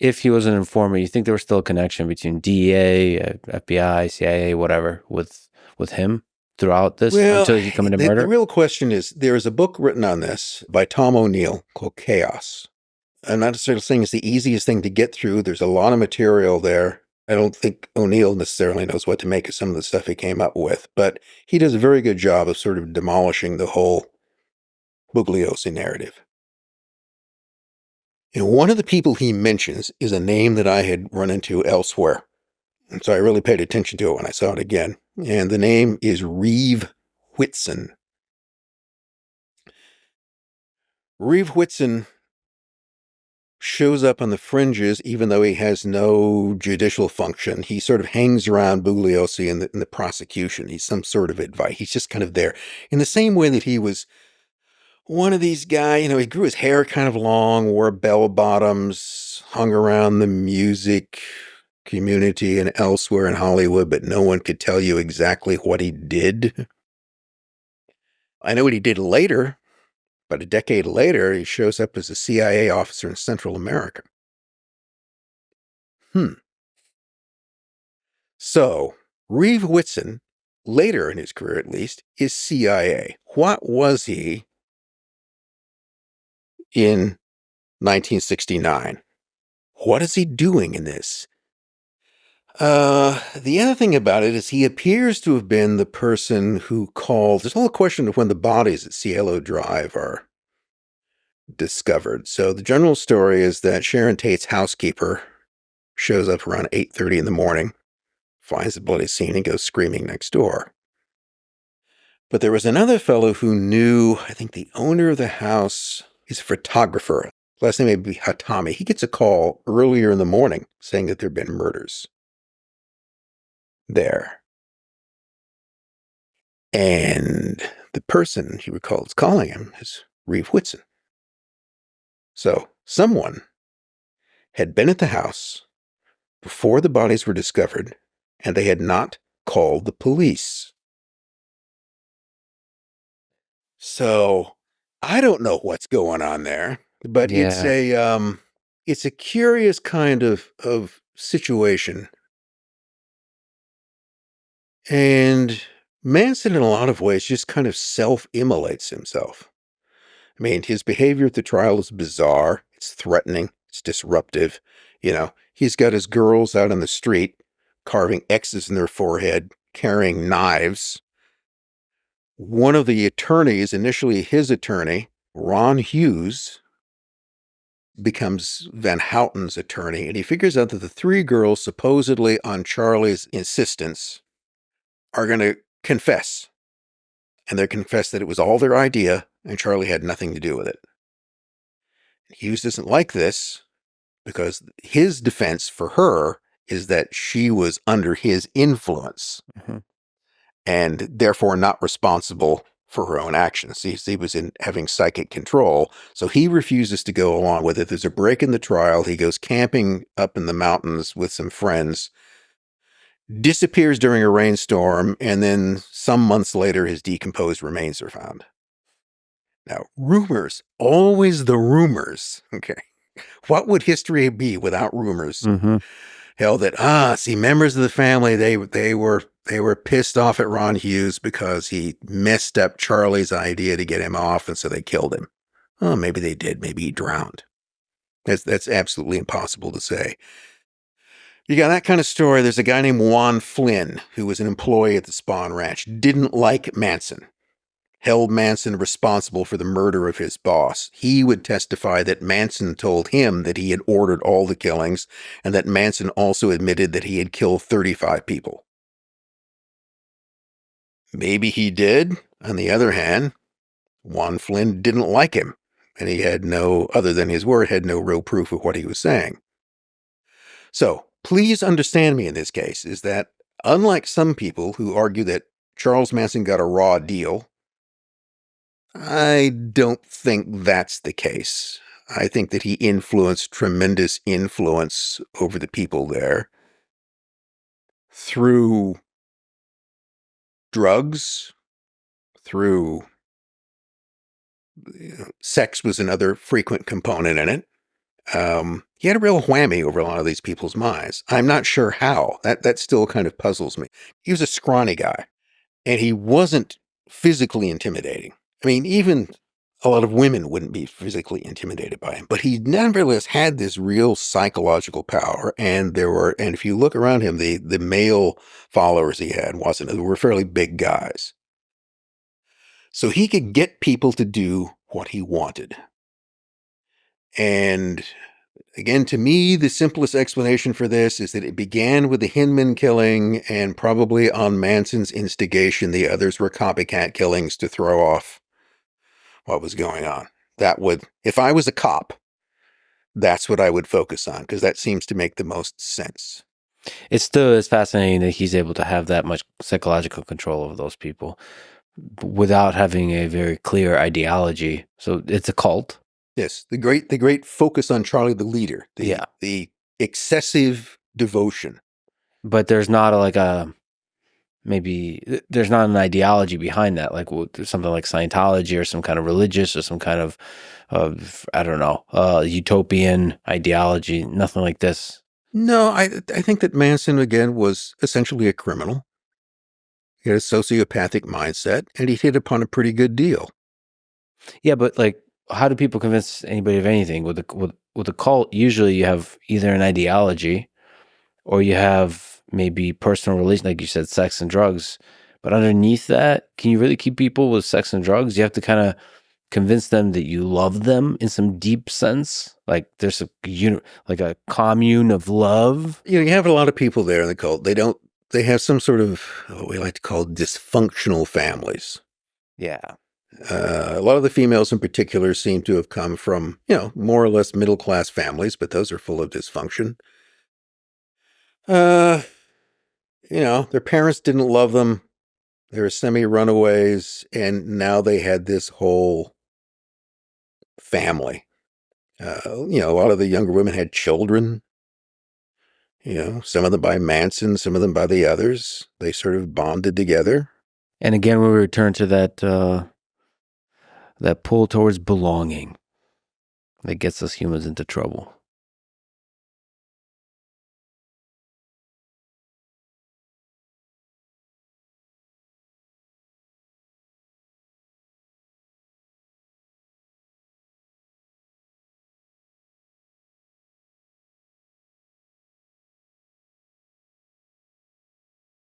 if he was an informant, you think there was still a connection between DEA, FBI, CIA, whatever, with him throughout this until he committed murder? The real question is, there is a book written on this by Tom O'Neill called Chaos. I'm not necessarily saying it's the easiest thing to get through. There's a lot of material there. I don't think O'Neill necessarily knows what to make of some of the stuff he came up with, but he does a very good job of sort of demolishing the whole Bugliosi narrative. And one of the people he mentions is a name that I had run into elsewhere. And so I really paid attention to it when I saw it again. And the name is Reeve Whitson. Reeve Whitson shows up on the fringes, even though he has no judicial function. He sort of hangs around Bugliosi in the prosecution. He's some sort of advice. He's just kind of there. In the same way that he was one of these guys, he grew his hair kind of long, wore bell bottoms, hung around the music community and elsewhere in Hollywood, but no one could tell you exactly what he did. I know what he did later. But a decade later, he shows up as a CIA officer in Central America. So, Reeve Whitson, later in his career at least, is CIA. What was he in 1969? What is he doing in this? The other thing about it is he appears to have been the person who called. There's a whole question of when the bodies at Cielo Drive are discovered. So the general story is that Sharon Tate's housekeeper shows up around 8:30 in the morning, finds the bloody scene, and goes screaming next door. But there was another fellow who knew, I think the owner of the house is a photographer. Last name may be Hatami. He gets a call earlier in the morning saying that there have been murders there. And the person he recalls calling him is Reeve Whitson. So someone had been at the house before the bodies were discovered, and they had not called the police. So I don't know what's going on there, but it's a curious kind of situation. And Manson, in a lot of ways, just kind of self-immolates himself. I mean, his behavior at the trial is bizarre. It's threatening. It's disruptive. He's got his girls out on the street carving X's in their forehead, carrying knives. One of the attorneys, initially his attorney, Ron Hughes, becomes Van Houten's attorney, and he figures out that the three girls, supposedly on Charlie's insistence, are going to confess. And they confess that it was all their idea, and Charlie had nothing to do with it. Hughes doesn't like this, because his defense for her is that she was under his influence, and therefore not responsible for her own actions. He was having psychic control, so he refuses to go along with it. There's a break in the trial. He goes camping up in the mountains with some friends, disappears during a rainstorm, and then some months later, his decomposed remains are found. Now, rumors, always the rumors. Okay. What would history be without rumors? Hell, members of the family, they were pissed off at Ron Hughes because he messed up Charlie's idea to get him off, and so they killed him. Oh, maybe they did. Maybe he drowned. That's absolutely impossible to say. You got that kind of story. There's a guy named Juan Flynn, who was an employee at the Spawn Ranch, didn't like Manson, held Manson responsible for the murder of his boss. He would testify that Manson told him that he had ordered all the killings, and that Manson also admitted that he had killed 35 people. Maybe he did. On the other hand, Juan Flynn didn't like him, and he had other than his word, had no real proof of what he was saying. So, please understand me in this case, is that unlike some people who argue that Charles Manson got a raw deal, I don't think that's the case. I think that he influenced tremendous influence over the people there through drugs, through sex was another frequent component in it. He had a real whammy over a lot of these people's minds. I'm not sure how. That still kind of puzzles me. He was a scrawny guy, and he wasn't physically intimidating. I mean, even a lot of women wouldn't be physically intimidated by him, but he nevertheless had this real psychological power. And if you look around him, the male followers he had were fairly big guys. So he could get people to do what he wanted. And again, to me, the simplest explanation for this is that it began with the Hinman killing, and probably on Manson's instigation, the others were copycat killings to throw off what was going on. If I was a cop, that's what I would focus on, because that seems to make the most sense. It's fascinating that he's able to have that much psychological control over those people without having a very clear ideology. So it's a cult. Yes, the great focus on Charlie the leader. The excessive devotion. But there's not there's not an ideology behind that, like something like Scientology or some kind of religious or some kind of I don't know, utopian ideology. Nothing like this. No, I think that Manson, again, was essentially a criminal. He had a sociopathic mindset, and he hit upon a pretty good deal. Yeah, but like, how do people convince anybody of anything? With a cult, usually you have either an ideology or you have maybe personal relation, like you said, sex and drugs. But underneath that, can you really keep people with sex and drugs? You have to kind of convince them that you love them in some deep sense. Like there's a commune of love. You have a lot of people there in the cult. They have some sort of what we like to call dysfunctional families. Yeah. A lot of the females in particular seem to have come from, more or less middle-class families, but those are full of dysfunction. Their parents didn't love them. They were semi-runaways, and now they had this whole family. A lot of the younger women had children. Some of them by Manson, some of them by the others. They sort of bonded together. And again, we return to that pull towards belonging that gets us humans into trouble.